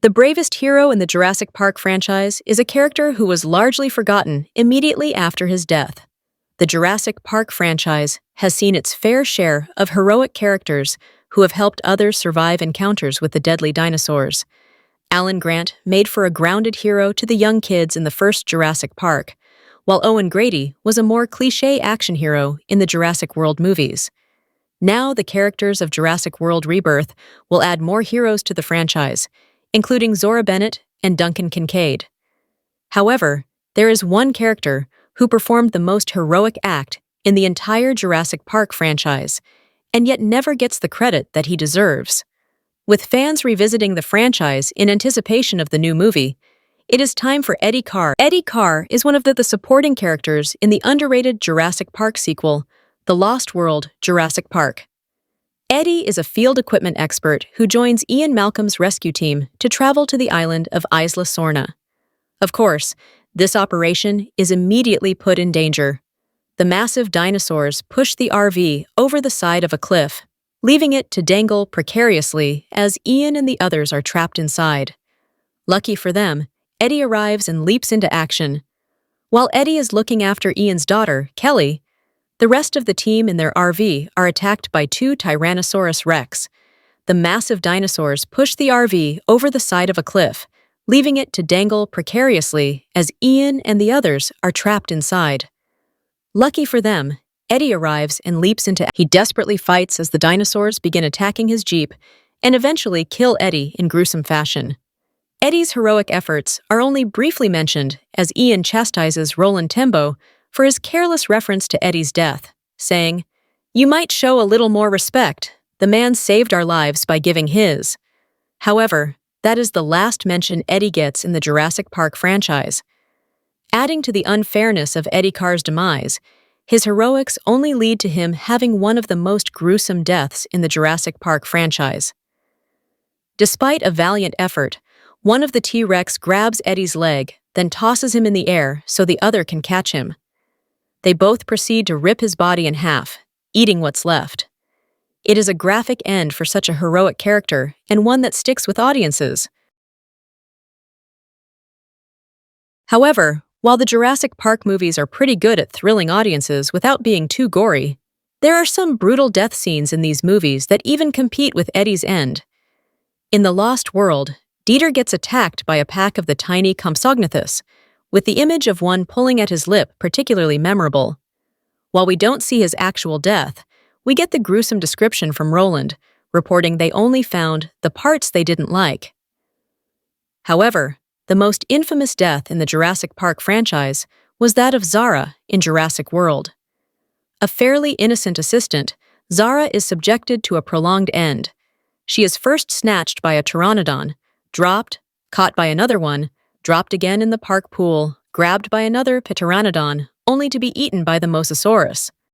The bravest hero in the Jurassic Park franchise is a character who was largely forgotten immediately after his death. The Jurassic Park franchise has seen its fair share of heroic characters who have helped others survive encounters with the deadly dinosaurs. Alan Grant made for a grounded hero to the young kids in the first Jurassic Park, while Owen Grady was a more cliché action hero in the Jurassic World movies. Now the characters of Jurassic World Rebirth will add more heroes to the franchise, including Zora Bennett and Duncan Kincaid. However, there is one character who performed the most heroic act in the entire Jurassic Park franchise, and yet never gets the credit that he deserves. With fans revisiting the franchise in anticipation of the new movie, it is time for Eddie Carr. Eddie Carr is one of the supporting characters in the underrated Jurassic Park sequel, The Lost World: Jurassic Park. Eddie is a field equipment expert who joins Ian Malcolm's rescue team to travel to the island of Isla Sorna. Of course, this operation is immediately put in danger. The massive dinosaurs push the RV over the side of a cliff, leaving it to dangle precariously as Ian and the others are trapped inside. Lucky for them, Eddie arrives and leaps into action. While Eddie is looking after Ian's daughter, Kelly, the rest of the team in their RV are attacked by two Tyrannosaurus Rex. The massive dinosaurs push the RV over the side of a cliff, leaving it to dangle precariously as Ian and the others are trapped inside. Lucky for them, Eddie arrives and leaps into action. He desperately fights as the dinosaurs begin attacking his Jeep and eventually kill Eddie in gruesome fashion. Eddie's heroic efforts are only briefly mentioned as Ian chastises Roland Tembo for his careless reference to Eddie's death, saying, "You might show a little more respect. The man saved our lives by giving his." However, that is the last mention Eddie gets in the Jurassic Park franchise. Adding to the unfairness of Eddie Carr's demise, his heroics only lead to him having one of the most gruesome deaths in the Jurassic Park franchise. Despite a valiant effort, one of the T-Rex grabs Eddie's leg, then tosses him in the air so the other can catch him. They both proceed to rip his body in half, eating what's left. It is a graphic end for such a heroic character and one that sticks with audiences. However, while the Jurassic Park movies are pretty good at thrilling audiences without being too gory, there are some brutal death scenes in these movies that even compete with Eddie's end. In The Lost World, Dieter gets attacked by a pack of the tiny Compsognathus, with the image of one pulling at his lip particularly memorable. While we don't see his actual death, we get the gruesome description from Roland, reporting they only found the parts they didn't like. However, the most infamous death in the Jurassic Park franchise was that of Zara in Jurassic World. A fairly innocent assistant, Zara is subjected to a prolonged end. She is first snatched by a pteranodon, dropped, caught by another one, dropped again in the park pool, grabbed by another pteranodon, only to be eaten by the Mosasaurus.